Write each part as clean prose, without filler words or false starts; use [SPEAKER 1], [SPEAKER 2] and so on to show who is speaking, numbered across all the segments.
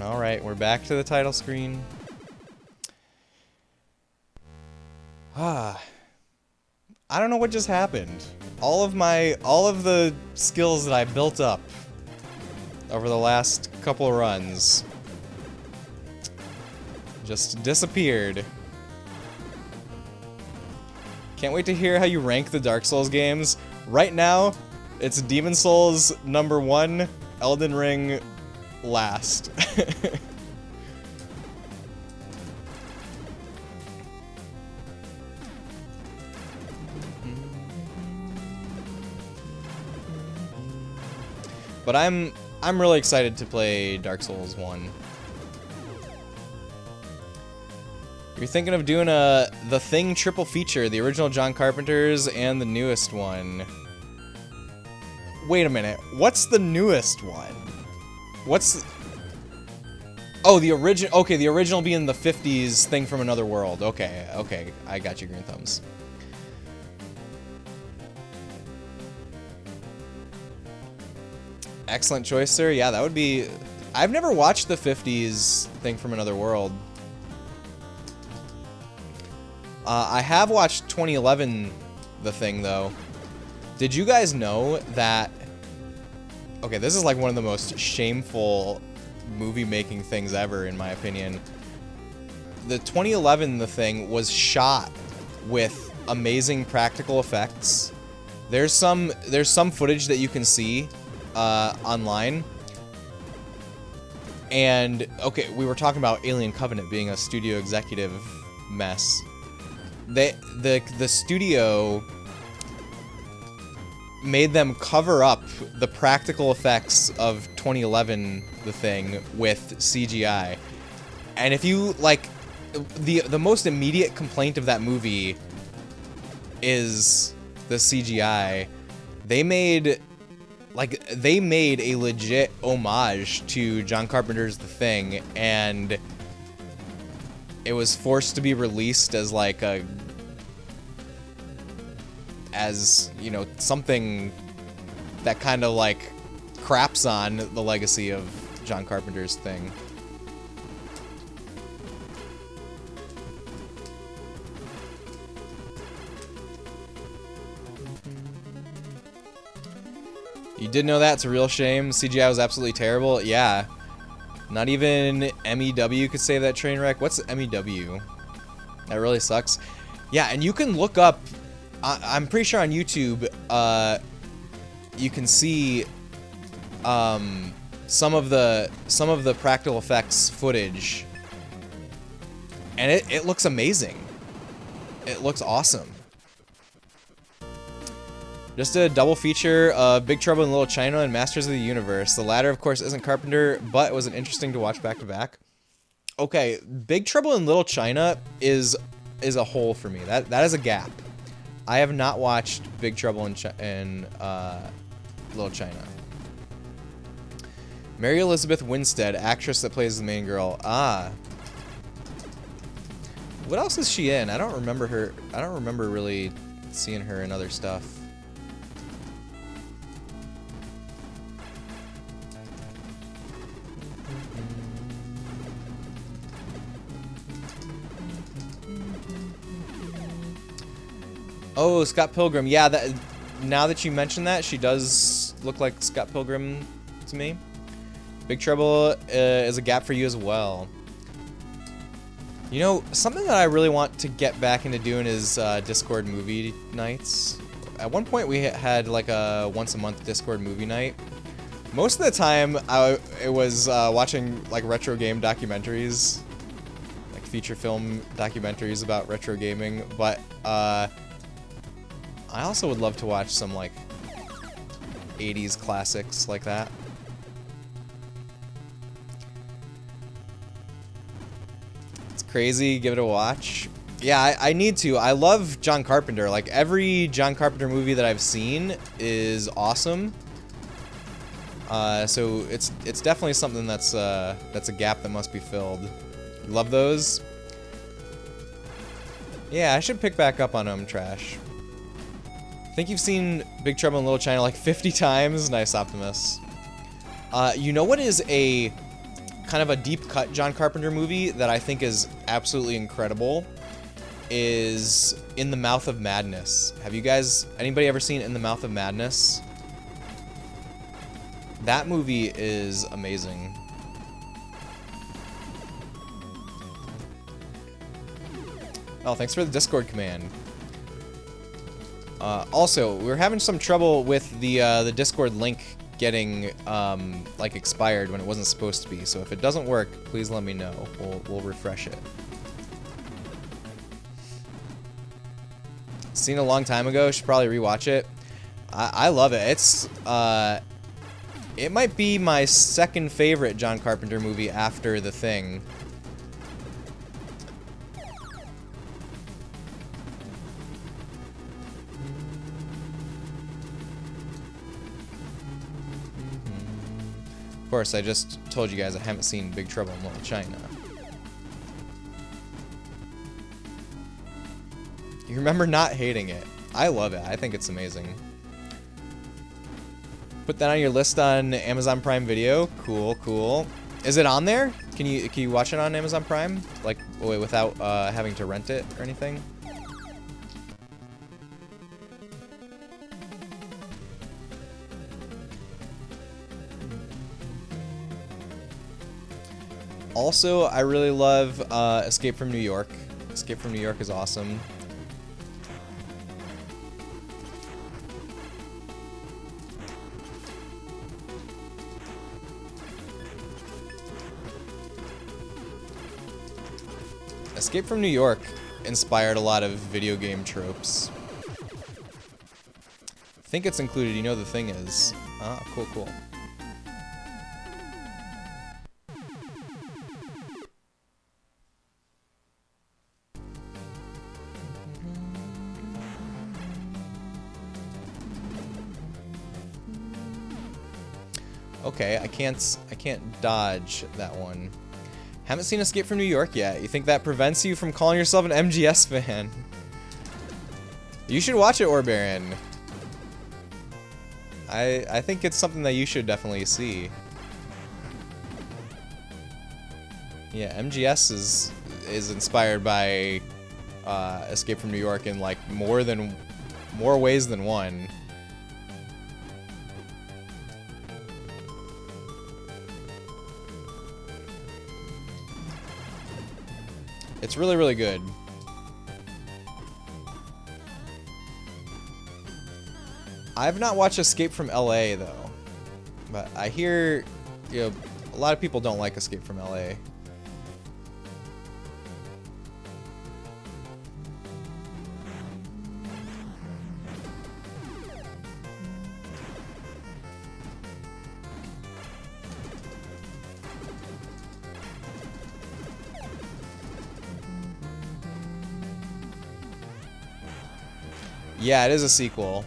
[SPEAKER 1] Alright, we're back to the title screen. I don't know what just happened. All of the skills that I built up over the last couple of runs just disappeared. Can't wait to hear how you rank the Dark Souls games. Right now, it's Demon Souls #1, Elden Ring last. But I'm really excited to play Dark Souls 1. You're thinking of doing The Thing triple feature, the original John Carpenter's and the newest one. Wait a minute, what's the newest one? What's... Oh, the original... Okay, the original being the 50s Thing from Another World. Okay, okay, I got you, Green Thumbs. Excellent choice, sir. Yeah, that would be... I've never watched the 50s Thing from Another World. I have watched 2011 The Thing, though. Did you guys know that... Okay, this is like one of the most shameful movie-making things ever, in my opinion. The 2011 The Thing was shot with amazing practical effects. There's some footage that you can see online. And, okay, we were talking about Alien Covenant being a studio executive mess. The studio made them cover up the practical effects of 2011 The Thing with CGI. And if you, like, the most immediate complaint of that movie is the CGI. They made a legit homage to John Carpenter's The Thing, and it was forced to be released as like you know, something that kind of like craps on the legacy of John Carpenter's Thing. You did know that? It's a real shame. CGI was absolutely terrible. Yeah. Not even MEW could save that train wreck. What's MEW? That really sucks. Yeah, and you can look up... I'm pretty sure on YouTube, you can see some of the practical effects footage, and it looks amazing. It looks awesome. Just a double feature of Big Trouble in Little China and Masters of the Universe. The latter, of course, isn't Carpenter, but it was interesting to watch back to back. Okay, Big Trouble in Little China is a hole for me. That is a gap. I have not watched Big Trouble in Little China. Mary Elizabeth Winstead, actress that plays the main girl. Ah. What else is she in? I don't remember her. I don't remember really seeing her in other stuff. Oh, Scott Pilgrim. Yeah, now that you mention that, she does look like Scott Pilgrim to me. Big Trouble is a gap for you as well. You know, something that I really want to get back into doing is Discord movie nights. At one point, we had like a once-a-month Discord movie night. Most of the time, it was watching like retro game documentaries, like feature film documentaries about retro gaming, but I also would love to watch some, like, 80s classics like that. It's crazy. Give it a watch. Yeah, I need to. I love John Carpenter. Like, every John Carpenter movie that I've seen is awesome. So it's definitely something that's a gap that must be filled. You love those? Yeah, I should pick back up on them, Trash. I think you've seen Big Trouble in Little China like 50 times. Nice, Optimus. You know what is a kind of a deep cut John Carpenter movie that I think is absolutely incredible is In the Mouth of Madness. Have you guys, anybody ever seen In the Mouth of Madness? That movie is amazing. Oh, thanks for the Discord command. Also, we're having some trouble with the Discord link getting like expired when it wasn't supposed to be. So if it doesn't work, please let me know. We'll refresh it. Seen a long time ago. Should probably rewatch it. I love it. It's it might be my second favorite John Carpenter movie after The Thing. Of course, I just told you guys I haven't seen Big Trouble in Little China. You remember not hating it. I love it. I think it's amazing. Put that on your list on Amazon Prime Video. Cool, cool. Is it on there? Can you watch it on Amazon Prime? Like, without having to rent it or anything? Also, I really love Escape from New York. Escape from New York is awesome. Escape from New York inspired a lot of video game tropes. I think it's included, you know the thing is. Ah, cool, cool. Okay, I can't dodge that one. Haven't seen Escape from New York yet. You think that prevents you from calling yourself an MGS fan? You should watch it, Orbaron. I think it's something that you should definitely see. Yeah, MGS is inspired by Escape from New York in like more ways than one. It's really, really good. I've not watched Escape from LA though, but I hear, you know, a lot of people don't like Escape from LA. Yeah, it is a sequel.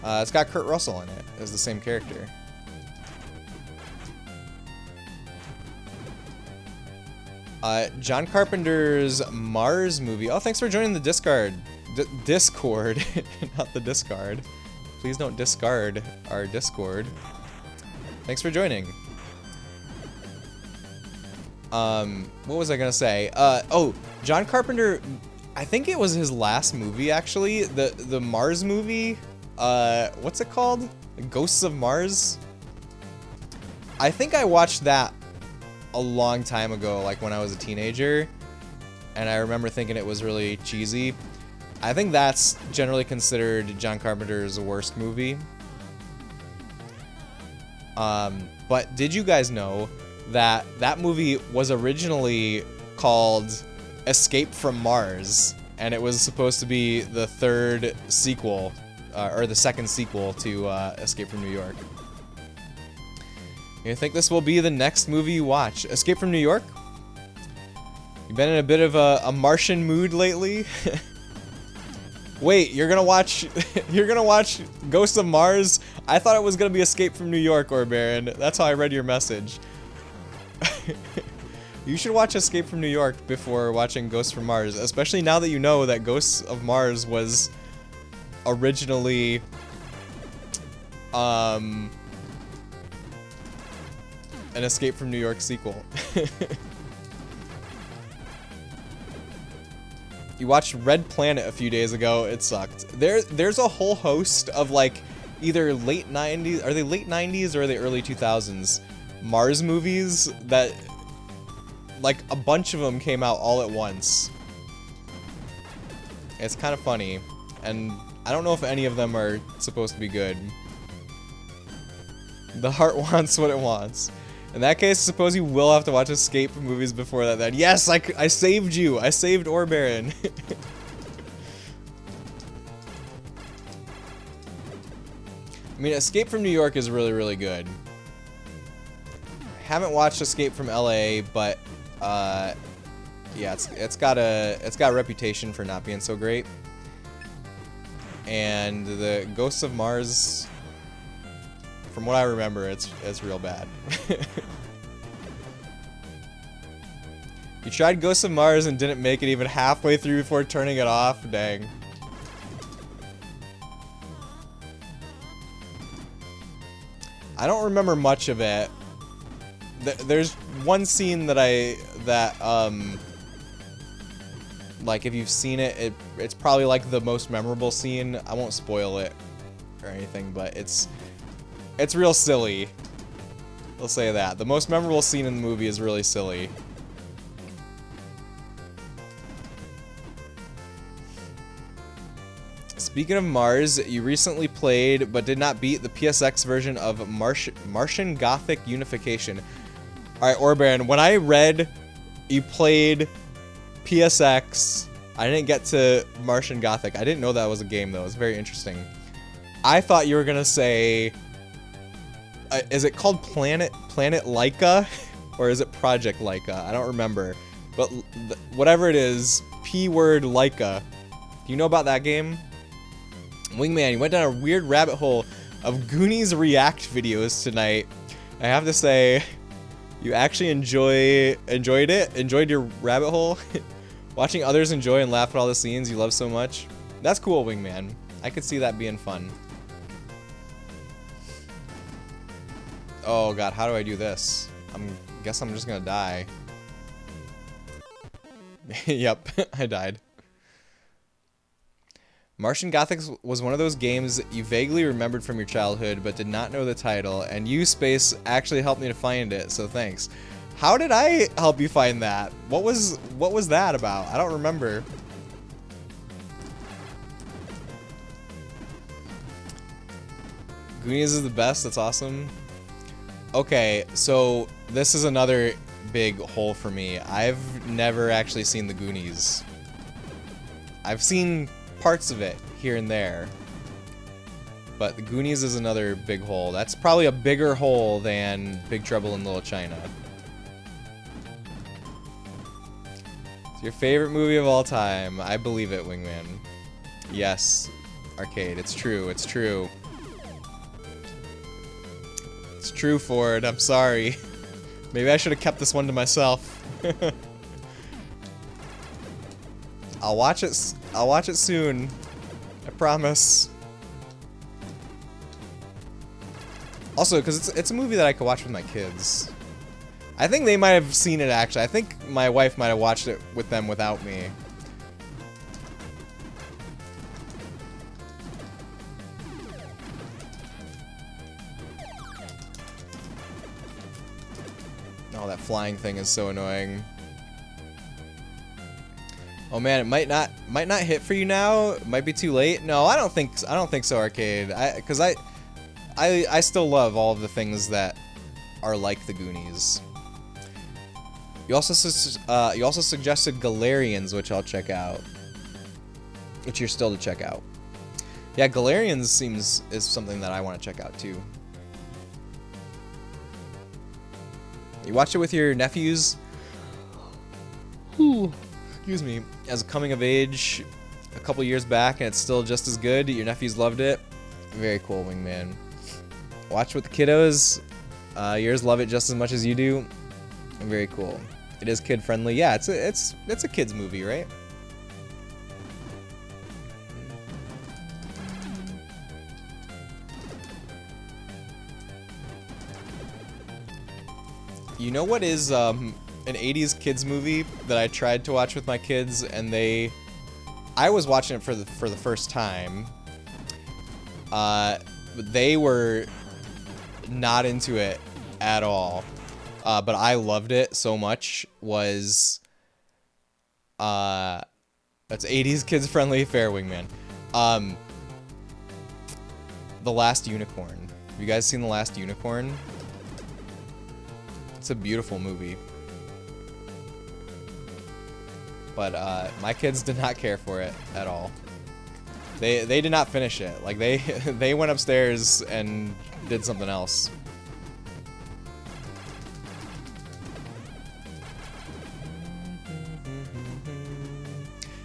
[SPEAKER 1] It's got Kurt Russell in it as the same character. John Carpenter's Mars movie. Oh, thanks for joining the Discord. Discord, not the discard. Please don't discard our Discord. Thanks for joining. What was I gonna say? Oh, John Carpenter. I think it was his last movie, actually. The Mars movie. What's it called? Ghosts of Mars? I think I watched that a long time ago, like when I was a teenager. And I remember thinking it was really cheesy. I think that's generally considered John Carpenter's worst movie. But did you guys know that that movie was originally called Escape from Mars, and it was supposed to be the third sequel, or the second sequel to Escape from New York. You think this will be the next movie you watch? Escape from New York? You've been in a bit of a Martian mood lately? Wait, you're gonna watch Ghosts of Mars? I thought it was gonna be Escape from New York, or Baron. That's how I read your message. You should watch Escape from New York before watching Ghosts from Mars, especially now that you know that Ghosts of Mars was originally an Escape from New York sequel. You watched Red Planet a few days ago. It sucked. There's a whole host of like either late 90s, are they late 90s or are they early 2000s Mars movies that like a bunch of them came out all at once. It's kind of funny, and I don't know if any of them are supposed to be good. The heart wants what it wants. In that case, I suppose you will have to watch Escape movies before that then. Yes, I saved you. I saved Orbaron. I mean, Escape from New York is really, really good. Haven't watched Escape from LA, but yeah, it's got a reputation for not being so great. And the Ghosts of Mars, from what I remember, it's real bad. You tried Ghosts of Mars and didn't make it even halfway through before turning it off? Dang. I don't remember much of it. There's one scene that like if you've seen it, it's probably like the most memorable scene. I won't spoil it or anything, but it's real silly. I'll say that. The most memorable scene in the movie is really silly. Speaking of Mars, you recently played but did not beat the PSX version of Martian Gothic Unification. Alright, Orbaron, when I read you played PSX, I didn't get to Martian Gothic. I didn't know that was a game, though. It's very interesting. I thought you were gonna say... is it called Planet Laika? Or is it Project Laika? I don't remember. But whatever it is, P-word Laika. Do you know about that game? Wingman, you went down a weird rabbit hole of Goonies React videos tonight. I have to say, you actually enjoyed it? Enjoyed your rabbit hole? Watching others enjoy and laugh at all the scenes you love so much? That's cool, Wingman. I could see that being fun. Oh god, how do I do this? Guess I'm just gonna die. Yep, I died. Martian Gothic was one of those games you vaguely remembered from your childhood but did not know the title, and you, Space, actually helped me to find it, so thanks. How did I help you find that? What was that about? I don't remember. Goonies is the best, that's awesome. Okay, so this is another big hole for me. I've never actually seen the Goonies. I've seen parts of it here and there, but the Goonies is another big hole. That's probably a bigger hole than Big Trouble in Little China. It's your favorite movie of all time. I believe it, Wingman. Yes, Arcade. It's true. It's true. It's true, Ford. I'm sorry. Maybe I should have kept this one to myself. I'll watch it soon. I promise. Also, because it's a movie that I could watch with my kids. I think they might have seen it, actually. I think my wife might have watched it with them without me. Oh, that flying thing is so annoying. Oh man, it might not hit for you now. It might be too late. No, I don't think so, Arcade. Because I still love all of the things that are like the Goonies. You also suggested Galarians, which I'll check out. Which you're still to check out. Yeah, Galarians is something that I want to check out too. You watch it with your nephews? Ooh. Excuse me, as a coming of age a couple years back, and it's still just as good. Your nephews loved it. Very cool, Wingman. Watch with the kiddos. Yours love it just as much as you do. Very cool. It is kid friendly. Yeah, it's a kids movie, right? You know what is an 80s kids movie that I tried to watch with my kids, and I was watching it for the first time. But they were not into it at all. But I loved it so much. Was that's 80s kids friendly fair wingman. The Last Unicorn. Have you guys seen The Last Unicorn? It's a beautiful movie. But my kids did not care for it at all. They did not finish it. Like they went upstairs and did something else.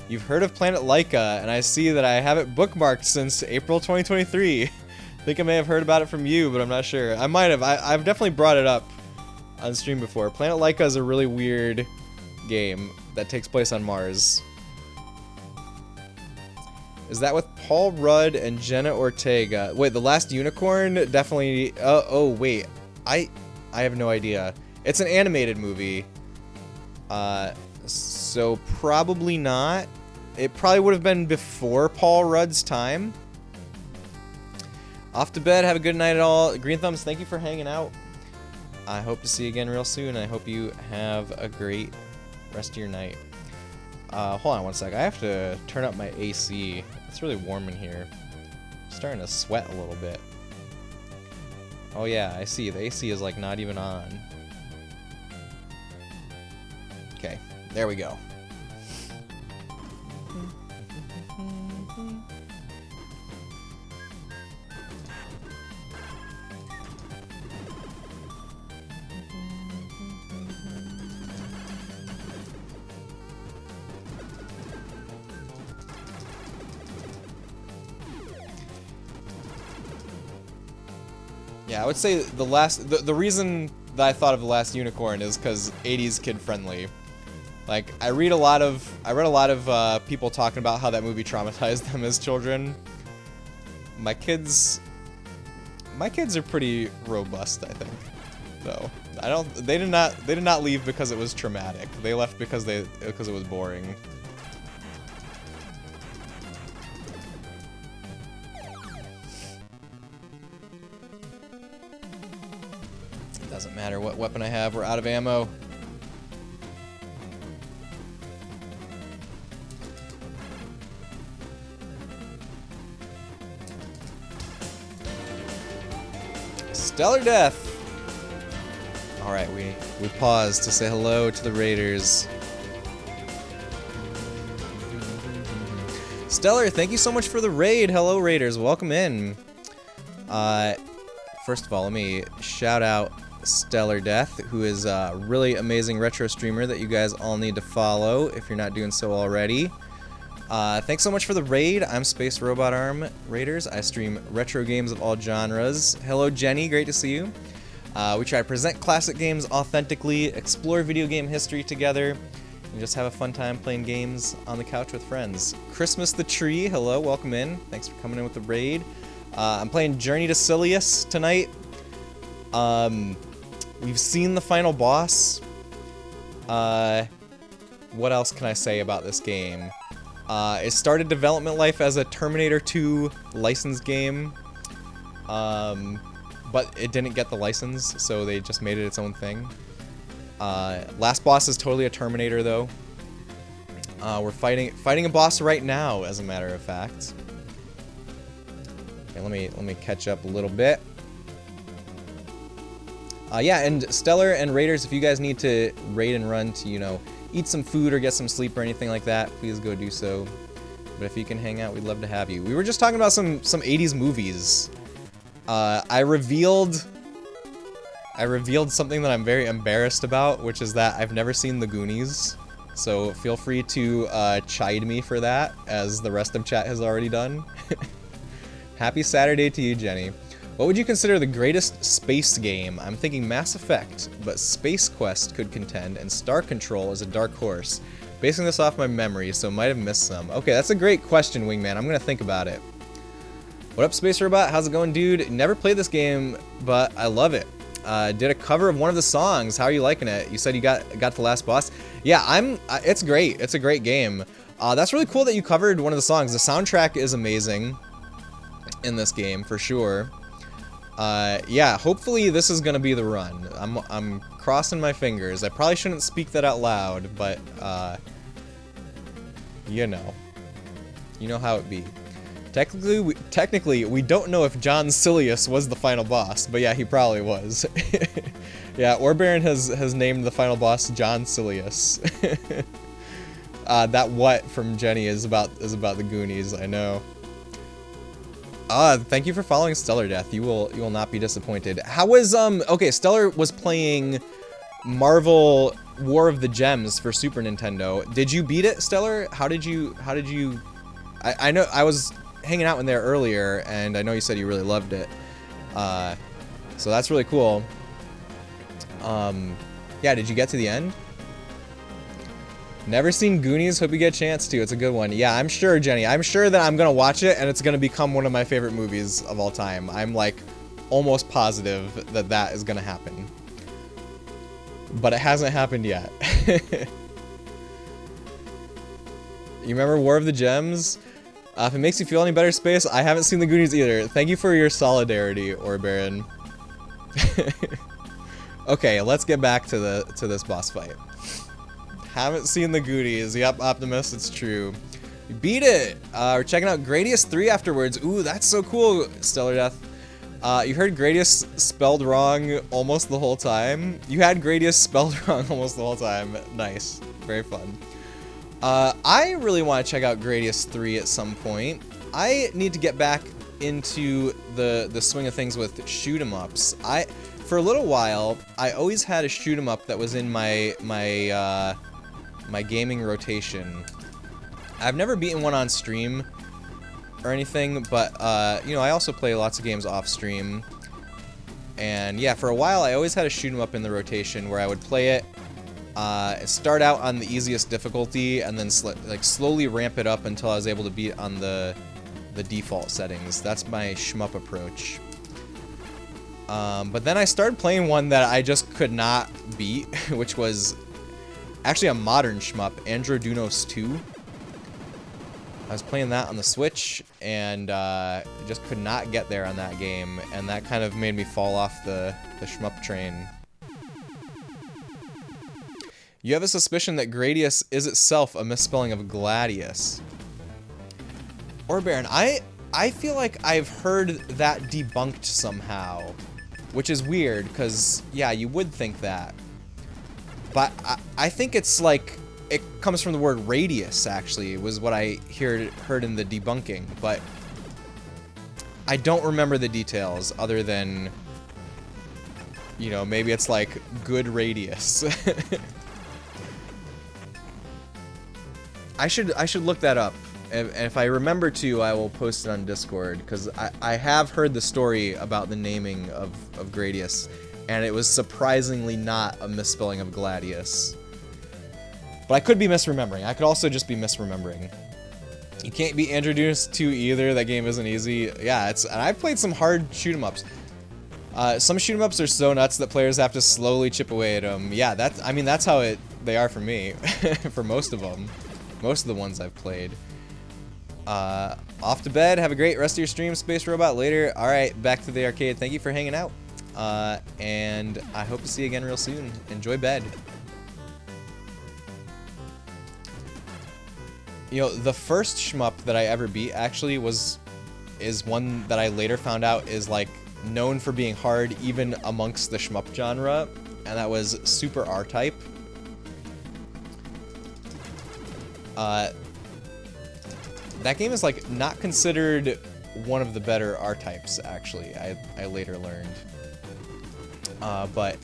[SPEAKER 1] You've heard of Planet Laika, and I see that I have it bookmarked since April 2023. I think I may have heard about it from you, but I'm not sure. I might have. I've definitely brought it up on stream before. Planet Laika is a really weird game that takes place on Mars. Is that with Paul Rudd and Jenna Ortega? Wait, The Last Unicorn? Definitely. Oh, wait. I have no idea. It's an animated movie. So probably not. It probably would have been before Paul Rudd's time. Off to bed. Have a good night at all. Green Thumbs, thank you for hanging out. I hope to see you again real soon. I hope you have a great rest of your night. Hold on one sec. I have to turn up my AC. It's really warm in here. I'm starting to sweat a little bit. Oh yeah, I see. The AC is like not even on. Okay, there we go. Yeah, I would say the reason that I thought of The Last Unicorn is because 80s kid friendly. Like I read a lot of people talking about how that movie traumatized them as children. My kids are pretty robust, I think. Though they did not leave because it was traumatic. They left because it was boring. Doesn't matter what weapon I have, we're out of ammo. Stellar Death! Alright, we pause to say hello to the Raiders. Stellar, thank you so much for the raid. Hello, Raiders. Welcome in. First of all, let me shout out Stellar Death, who is a really amazing retro streamer that you guys all need to follow if you're not doing so already. Thanks so much for the raid. I'm Space Robot Arm Raiders. I stream retro games of all genres. Hello, Jenny. Great to see you. We try to present classic games authentically, explore video game history together, and just have a fun time playing games on the couch with friends. Christmas the Tree. Hello. Welcome in. Thanks for coming in with the raid. I'm playing Journey to Silius tonight. We've seen the final boss. What else can I say about this game? It started development life as a Terminator 2 licensed game, but it didn't get the license, so they just made it its own thing. Last boss is totally a Terminator, though. We're fighting a boss right now, as a matter of fact. Okay, let me catch up a little bit. Yeah, and Stellar and Raiders, if you guys need to raid and run to, you know, eat some food or get some sleep or anything like that, please go do so. But if you can hang out, we'd love to have you. We were just talking about some 80s movies. I revealed something that I'm very embarrassed about, which is that I've never seen The Goonies. So feel free to chide me for that, as the rest of chat has already done. Happy Saturday to you, Jenny. What would you consider the greatest space game? I'm thinking Mass Effect, but Space Quest could contend, and Star Control is a dark horse. Basing this off my memory, so might have missed some. Okay, that's a great question, Wingman. I'm gonna think about it. What up, Space Robot? How's it going, dude? Never played this game, but I love it. did a cover of one of the songs. How are you liking it? You said you got the last boss. Yeah, it's great. It's a great game. That's really cool that you covered one of the songs. The soundtrack is amazing in this game for sure. Yeah, hopefully this is gonna be the run. I'm crossing my fingers. I probably shouldn't speak that out loud, but you know how it be. Technically, we don't know if John Silius was the final boss, but yeah, he probably was. Yeah, Orbaron has named the final boss John Silius. That what from Jenny is about the Goonies, I know. Thank you for following Stellar Death. You will not be disappointed. How was okay, Stellar was playing Marvel War of the Gems for Super Nintendo. Did you beat it, Stellar? How did you I know I was hanging out in there earlier and I know you said you really loved it. So that's really cool. Yeah, did you get to the end? Never seen Goonies, hope you get a chance to. It's a good one. Yeah, I'm sure, Jenny. I'm sure that I'm gonna watch it and it's gonna become one of my favorite movies of all time. I'm like almost positive that that is gonna happen. But it hasn't happened yet. You remember War of the Gems? If it makes you feel any better, Space, I haven't seen the Goonies either. Thank you for your solidarity, Orbaron. Okay, let's get back to this boss fight. Haven't seen the Goonies. Yep, Optimus, it's true. You beat it! We're checking out Gradius 3 afterwards. Ooh, that's so cool, Stellar Death. You heard Gradius spelled wrong almost the whole time. You had Gradius spelled wrong almost the whole time. Nice. Very fun. I really want to check out Gradius 3 at some point. I need to get back into the swing of things with shoot 'em ups. For a little while, I always had a shoot 'em up that was in my gaming rotation. I've never beaten one on stream or anything, but you know, I also play lots of games off stream. And yeah, for a while I always had a shoot 'em up in the rotation where I would play it, start out on the easiest difficulty, and then slowly ramp it up until I was able to beat on the default settings. That's my shmup approach. But then I started playing one that I just could not beat, which was actually a modern shmup, Androdunos 2. I was playing that on the Switch, and just could not get there on that game, and that kind of made me fall off the shmup train. You have a suspicion that Gradius is itself a misspelling of Gladius. Or Baron, I feel like I've heard that debunked somehow, which is weird, because, yeah, you would think that. But I think it's like, it comes from the word radius, actually, was what I heard in the debunking, but I don't remember the details, other than, you know, maybe it's like, good radius. I should look that up, and if I remember to, I will post it on Discord, because I have heard the story about the naming of Gradius, and it was surprisingly not a misspelling of Gladius. But I could be misremembering. I could also just be misremembering. You can't beat Androdunos 2 either. That game isn't easy. Yeah, and I've played some hard shoot 'em ups. Some shoot 'em ups are so nuts that players have to slowly chip away at them. Yeah, that's how they are for me, for most of them. Most of the ones I've played. Off to bed. Have a great rest of your stream, Space Robot. Later. All right, back to the arcade. Thank you for hanging out. And I hope to see you again real soon. Enjoy bed. You know, the first shmup that I ever beat actually is one that I later found out is like known for being hard even amongst the shmup genre, and that was Super R-Type. That game is like not considered one of the better R-Types, actually, I later learned. But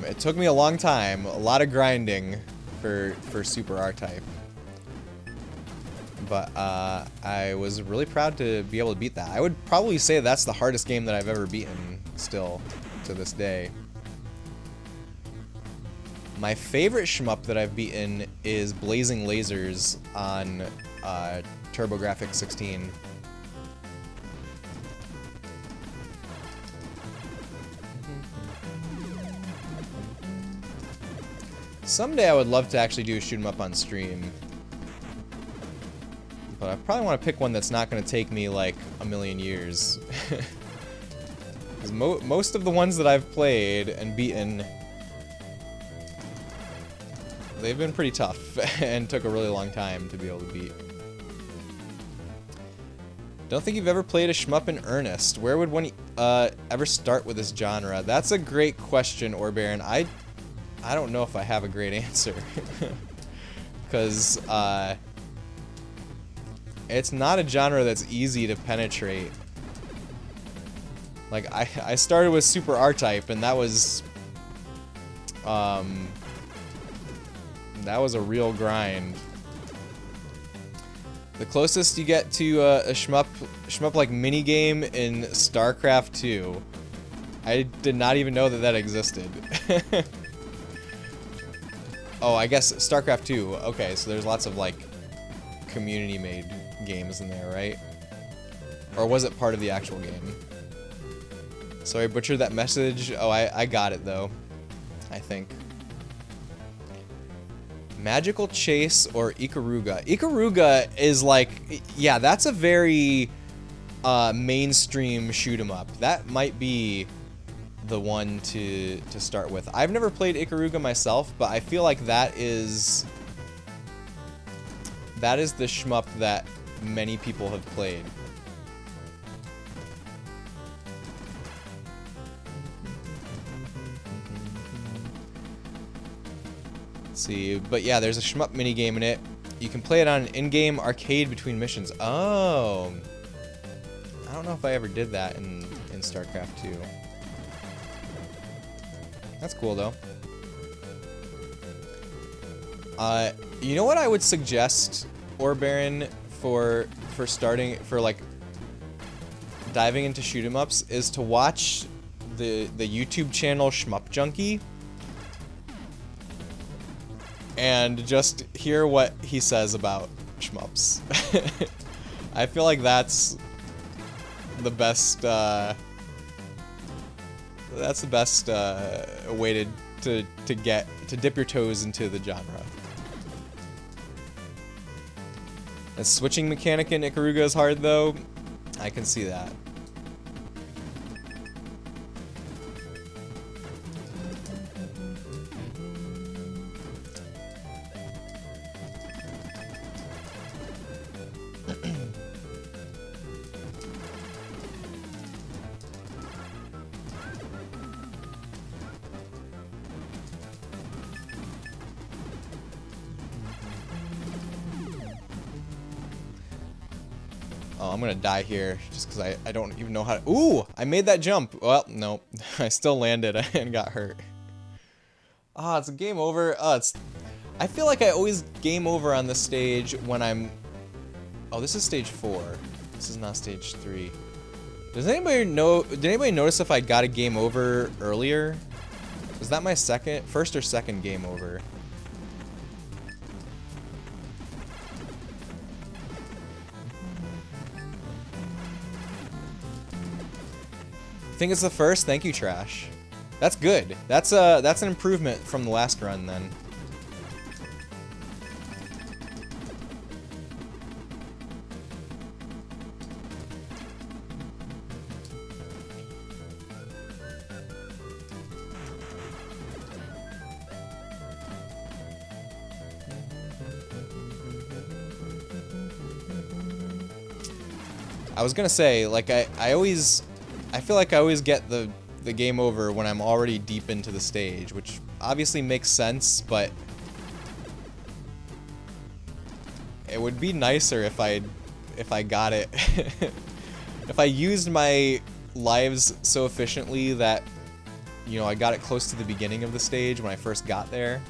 [SPEAKER 1] it took me a long time, a lot of grinding for Super R-Type. But I was really proud to be able to beat that. I would probably say that's the hardest game that I've ever beaten, still, to this day. My favorite shmup that I've beaten is Blazing Lasers on TurboGrafx 16. Someday I would love to actually do a shoot 'em up on stream. But I probably want to pick one that's not going to take me like a million years. Because most of the ones that I've played and beaten, they've been pretty tough and took a really long time to be able to beat. Don't think you've ever played a shmup in earnest. Where would one ever start with this genre? That's a great question, Orbaron. I don't know if I have a great answer. Because it's not a genre that's easy to penetrate. Like, I started with Super R-Type, and that was a real grind. The closest you get to a shmup like minigame in StarCraft 2. I did not even know that that existed. Oh, I guess StarCraft 2. Okay, so there's lots of like community-made games in there, right? Or was it part of the actual game? Sorry, I butchered that message. Oh, I got it though, I think. Magical Chase or Ikaruga. Ikaruga is like, yeah, that's a very mainstream shoot 'em up. That might be the one to start with. I've never played Ikaruga myself, but I feel like that is the shmup that many people have played. See, but yeah, there's a shmup minigame in it. You can play it on an in-game arcade between missions. Oh, I don't know if I ever did that in StarCraft 2. That's cool though. You know what I would suggest, Orbaron, for like diving into shoot 'em ups is to watch the YouTube channel Shmup Junkie. And just hear what he says about shmups. I feel like that's the best. That's the best way to dip your toes into the genre. The switching mechanic in Ikaruga is hard though. I can see that. Oh, I'm gonna die here just because I don't even know how to. Ooh, I made that jump. Well, no, I still landed and got hurt. Ah, it's a game over. I feel like I always game over on this stage when I'm. Oh, this is stage 4. This is not stage 3. Does anybody know? Did anybody notice if I got a game over earlier? Was that my first or second game over? I think it's the first. Thank you, Trash. That's good. That's an improvement from the last run then. I was gonna say, like, I feel like I always get the game over when I'm already deep into the stage, which obviously makes sense, but it would be nicer if I got it. If I used my lives so efficiently that, you know, I got it close to the beginning of the stage when I first got there.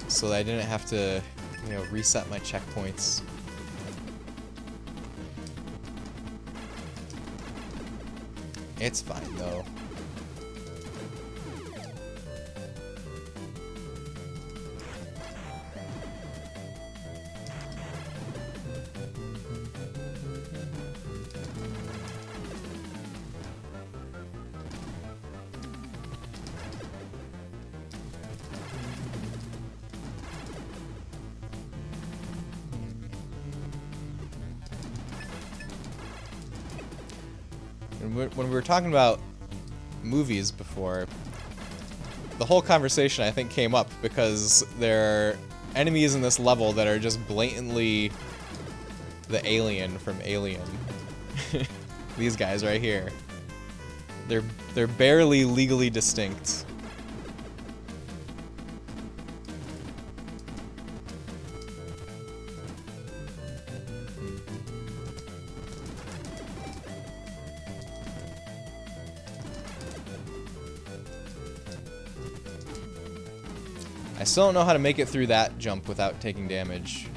[SPEAKER 1] So that I didn't have to, you know, reset my checkpoints. It's fine though. when we were talking about movies before, the whole conversation I think came up because there are enemies in this level that are just blatantly the alien from Alien. These guys right here. They're barely legally distinct. I still don't know how to make it through that jump without taking damage.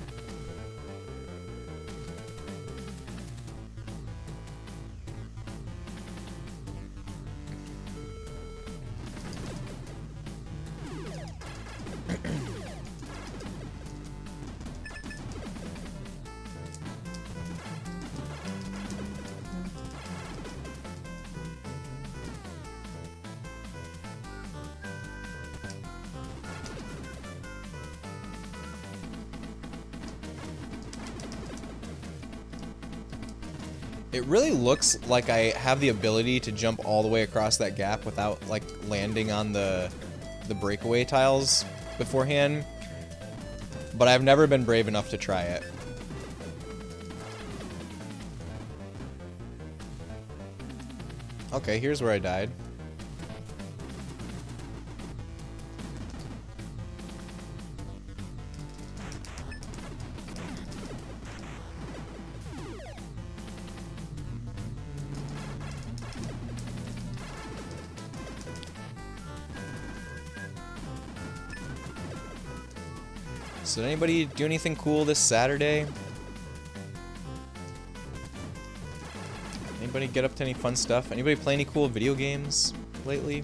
[SPEAKER 1] It really looks like I have the ability to jump all the way across that gap without, like, landing on the breakaway tiles beforehand, but I've never been brave enough to try it. Okay, here's where I died. So did anybody do anything cool this Saturday? Anybody get up to any fun stuff? Anybody play any cool video games lately?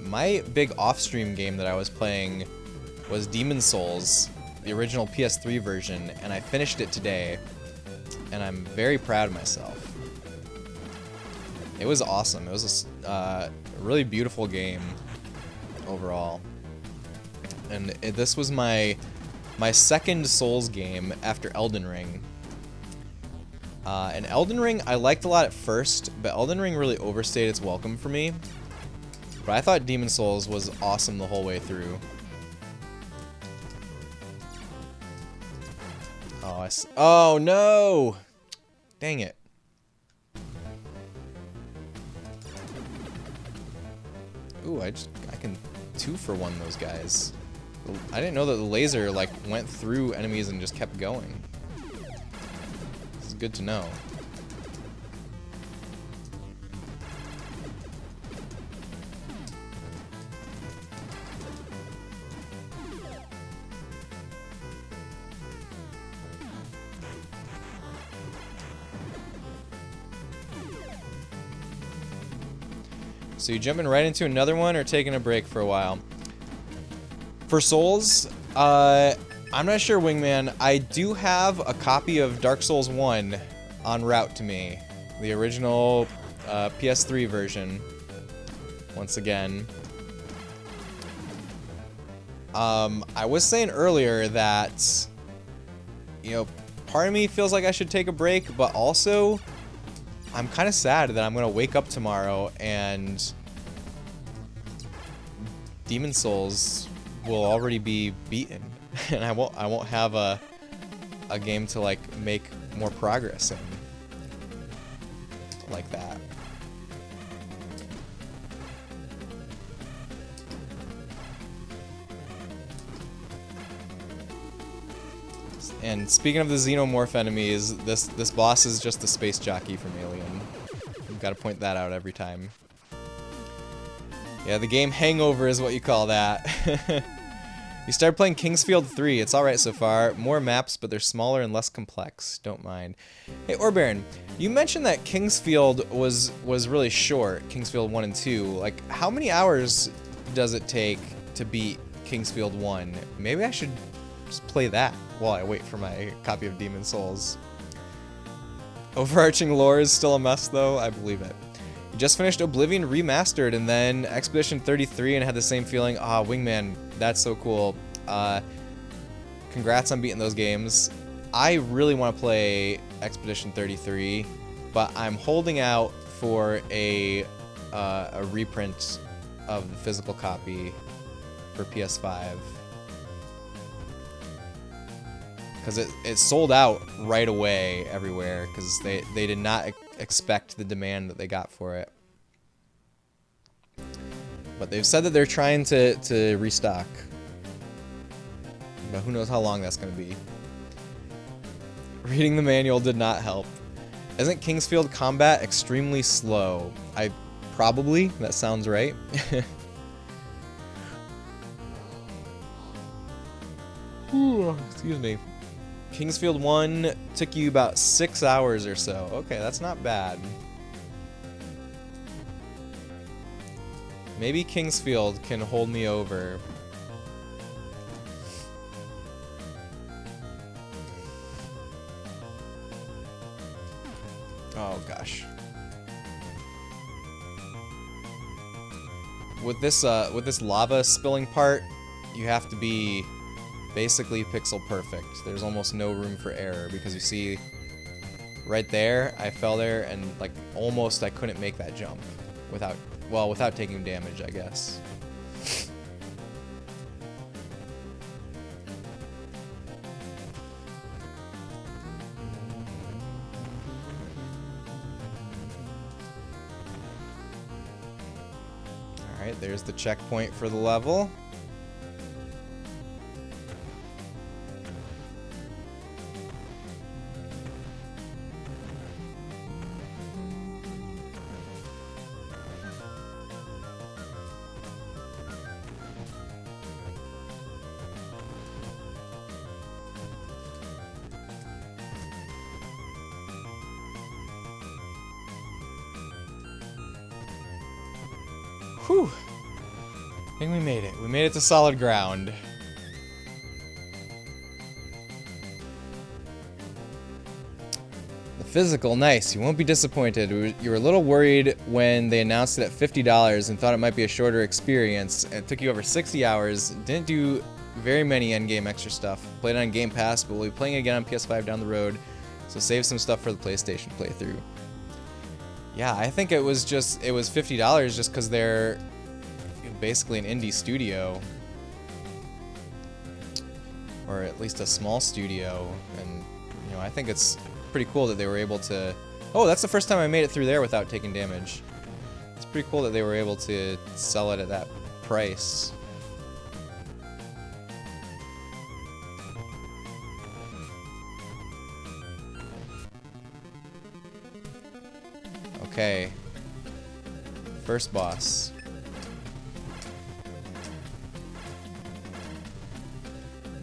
[SPEAKER 1] My big off-stream game that I was playing was Demon's Souls, the original PS3 version, and I finished it today, and I'm very proud of myself. It was awesome. It was a really beautiful game overall, and this was my second Souls game after Elden Ring. And Elden Ring I liked a lot at first, but Elden Ring really overstayed its welcome for me. But I thought Demon's Souls was awesome the whole way through. Oh no! Dang it. Ooh, I can 2-for-1 those guys. I didn't know that the laser, like, went through enemies and just kept going. This is good to know. So you jumping right into another one or taking a break for a while? For Souls, I'm not sure, Wingman. I do have a copy of Dark Souls 1 en route to me. The original PS3 version. Once again. I was saying earlier that, you know, part of me feels like I should take a break, but also I'm kind of sad that I'm going to wake up tomorrow and Demon's Souls will already be beaten, and I won't have a game to, like, make more progress in like that. And speaking of the xenomorph enemies, this boss is just the space jockey from Alien. You've got to point that out every time. Yeah, the game Hangover is what you call that. You started playing Kingsfield 3. It's alright so far. More maps, but they're smaller and less complex. Don't mind. Hey, Orbaron, you mentioned that Kingsfield was really short, Kingsfield 1 and 2. Like, how many hours does it take to beat Kingsfield 1? Maybe I should just play that while I wait for my copy of Demon's Souls. Overarching lore is still a mess, though. I believe it. Just finished Oblivion Remastered and then Expedition 33 and had the same feeling. Ah, Wingman, that's so cool. Congrats on beating those games. I really want to play Expedition 33, but I'm holding out for a reprint of the physical copy for PS5. Because it sold out right away everywhere, because they did not expect the demand that they got for it. But they've said that they're trying to restock. But who knows how long that's going to be. Reading the manual did not help. Isn't Kingsfield combat extremely slow? Probably. That sounds right. Excuse me. Kingsfield 1 took you about 6 hours or so. Okay, that's not bad. Maybe Kingsfield can hold me over. Oh gosh. With this lava spilling part, you have to be basically pixel perfect. There's almost no room for error, because you see right there, I fell there and like almost I couldn't make that jump without taking damage, I guess. Alright, there's the checkpoint for the level. Whew. I think we made it. We made it to solid ground. The physical, nice. You won't be disappointed. You were a little worried when they announced it at $50 and thought it might be a shorter experience. It took you over 60 hours. Didn't do very many endgame extra stuff. Played it on Game Pass, but we'll be playing again on PS5 down the road. So save some stuff for the PlayStation playthrough. Yeah, I think it was $50 just because they're basically an indie studio, or at least a small studio, and you know, I think it's pretty cool that they were able to. Oh, that's the first time I made it through there without taking damage. It's pretty cool that they were able to sell it at that price. Okay. First boss.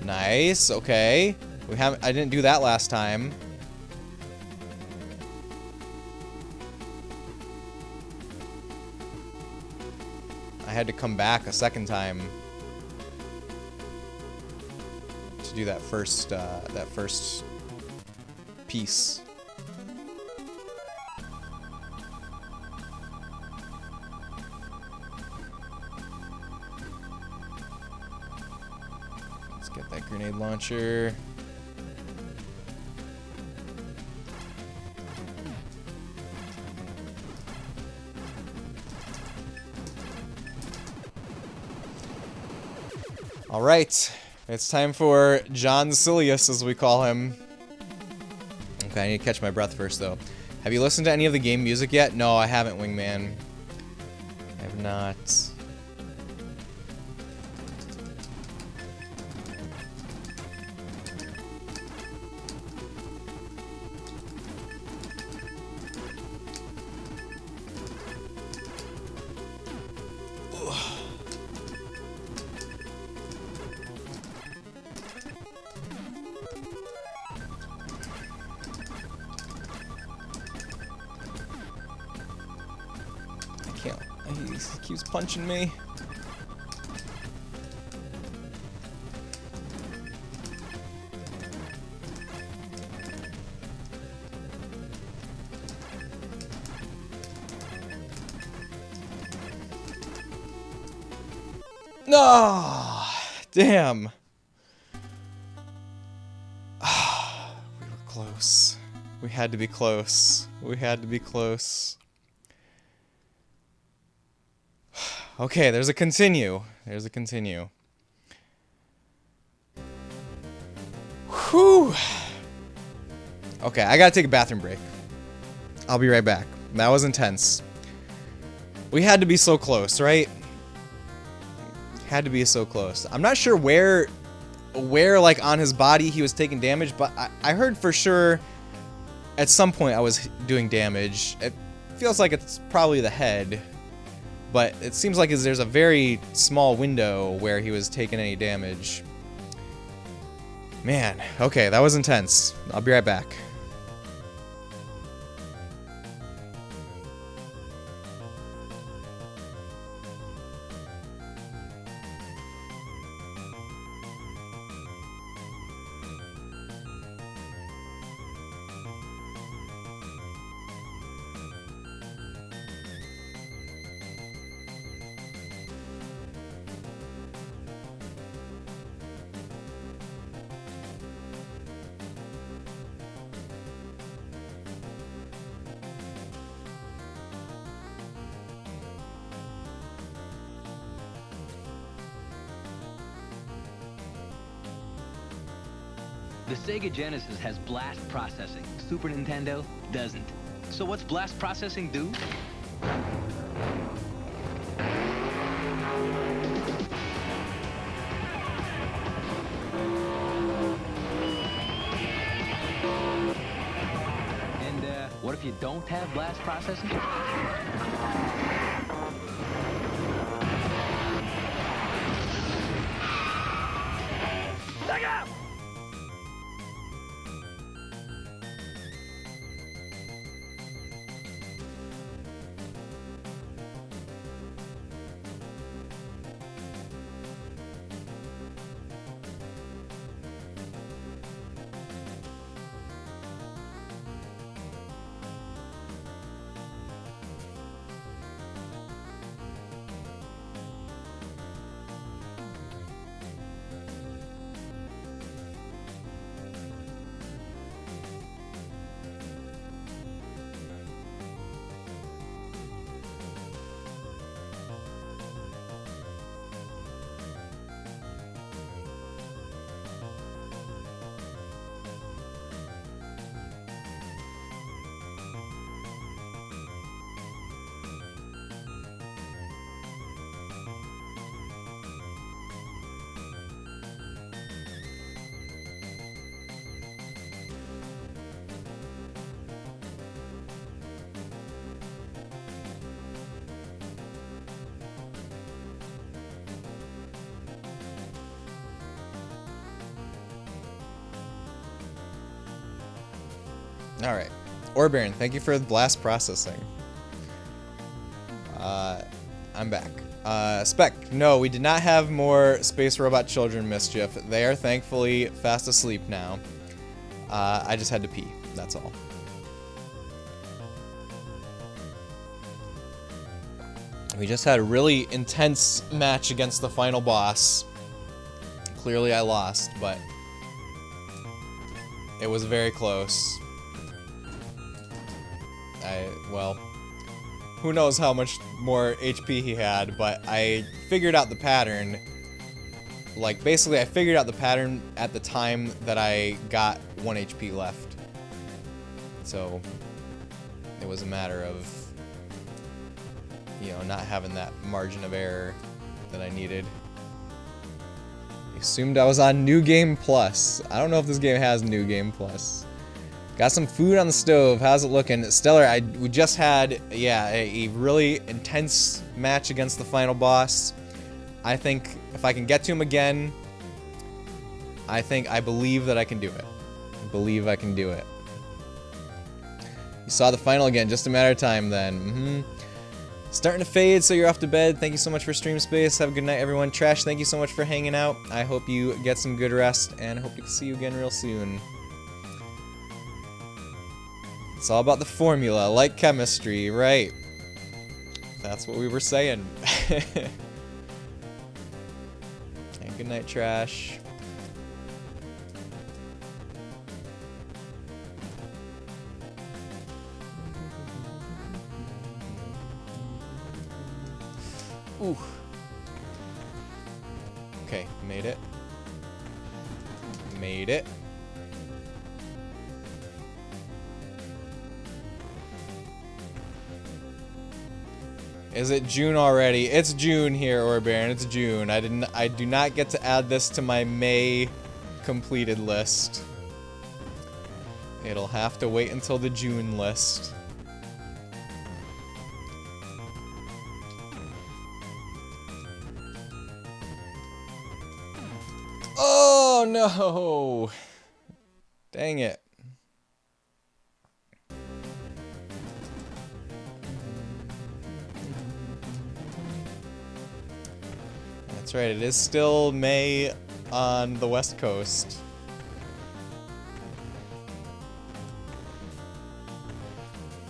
[SPEAKER 1] Nice, okay. I didn't do that last time. I had to come back a second time to do that first piece. Get that grenade launcher. All right, it's time for John Silius, as we call him. Okay, I need to catch my breath first, though. Have you listened to any of the game music yet? No, I haven't, Wingman. I have not. He keeps punching me. No, damn. We were close. We had to be close. We had to be close. Okay, there's a continue. There's a continue. Whew. Okay, I gotta take a bathroom break. I'll be right back. That was intense. We had to be so close, right? Had to be so close. I'm not sure where like on his body he was taking damage, but I heard for sure at some point I was doing damage. It feels like it's probably the head, but it seems like there's a very small window where he was taking any damage. Man, okay, that was intense. I'll be right back.
[SPEAKER 2] The Sega Genesis has blast processing. Super Nintendo doesn't. So what's blast processing do? And what if you don't have blast processing? Look out!
[SPEAKER 1] Alright. Orbaron, thank you for the blast processing. I'm back. Spec, no, we did not have more Space Robot Children mischief. They are thankfully fast asleep now. I just had to pee, that's all. We just had a really intense match against the final boss. Clearly I lost, but it was very close. Well, who knows how much more HP he had, but I figured out the pattern. Like, basically, I figured out the pattern at the time that I got 1 HP left. So, it was a matter of, you know, not having that margin of error that I needed. I assumed I was on New Game Plus. I don't know if this game has New Game Plus. Got some food on the stove. How's it looking? Stellar, we just had, yeah, a really intense match against the final boss. I think if I can get to him again, I believe that I can do it. I believe I can do it. You saw the final again, just a matter of time then. Starting to fade, so you're off to bed. Thank you so much for stream space. Have a good night, everyone. Trash, thank you so much for hanging out. I hope you get some good rest, and I hope to see you again real soon. It's all about the formula, like chemistry, right? That's what we were saying. And good night, Trash. Ooh. Okay, made it. Made it. Is it June already? It's June here, Orbaron. It's June. I do not get to add this to my May completed list. It'll have to wait until the June list. Oh no! Dang it. That's right, it is still May on the West Coast.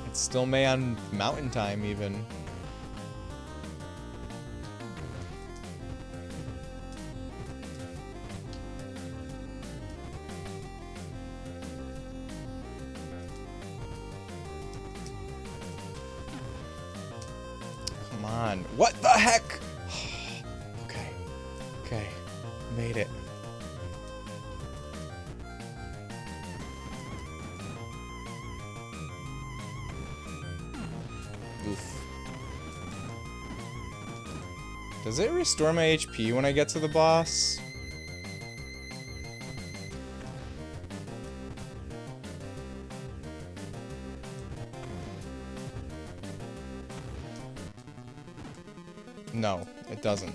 [SPEAKER 1] It's still May on Mountain Time, even. Come on. What the heck? Okay. Okay. Made it. Oof. Does it restore my HP when I get to the boss? No, it doesn't.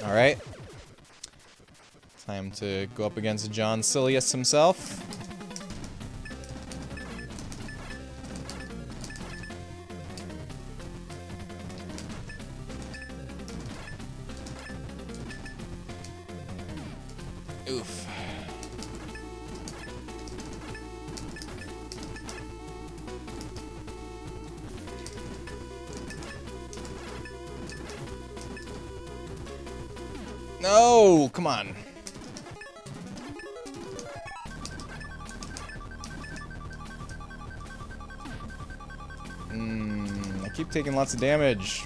[SPEAKER 1] Alright. Time to go up against John Silius himself. Oof. No, come on. I keep taking lots of damage.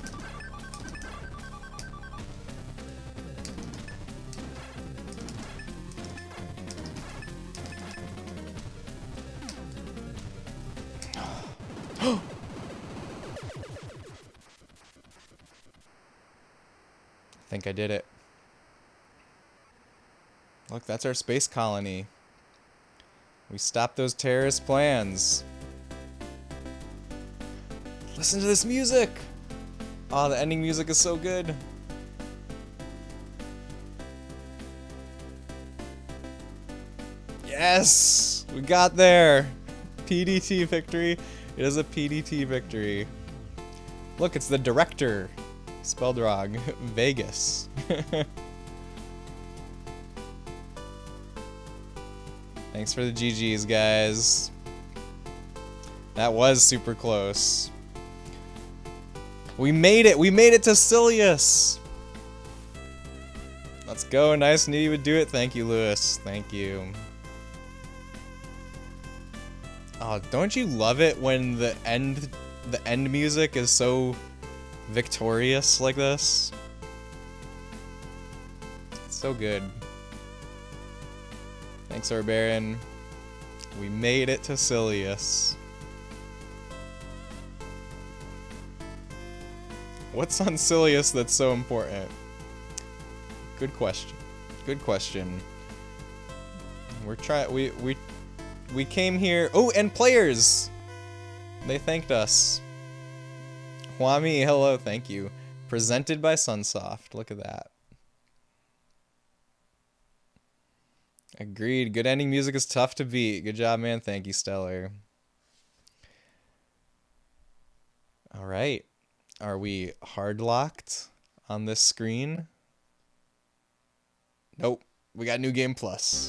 [SPEAKER 1] I think I did it. Look, that's our space colony. We stopped those terrorist plans. Listen to this music! Oh, the ending music is so good. Yes! We got there! PDT victory. It is a PDT victory. Look, it's the director. Spelled wrong. Vegas. Thanks for the GG's, guys. That was super close. We made it! We made it to Silius! Let's go. Nice knew you would do it. Thank you, Lewis. Thank you. Oh, don't you love it when the end music is so victorious like this? It's so good. Thanks, Orbaron. We made it to Silius. What's on Silius that's so important? Good question. Good question. We came here. Oh, and players. They thanked us. Huami, hello, thank you. Presented by Sunsoft. Look at that. Agreed. Good ending music is tough to beat. Good job, man. Thank you, Stellar. All right. Are we hard locked on this screen? Nope. We got New Game Plus.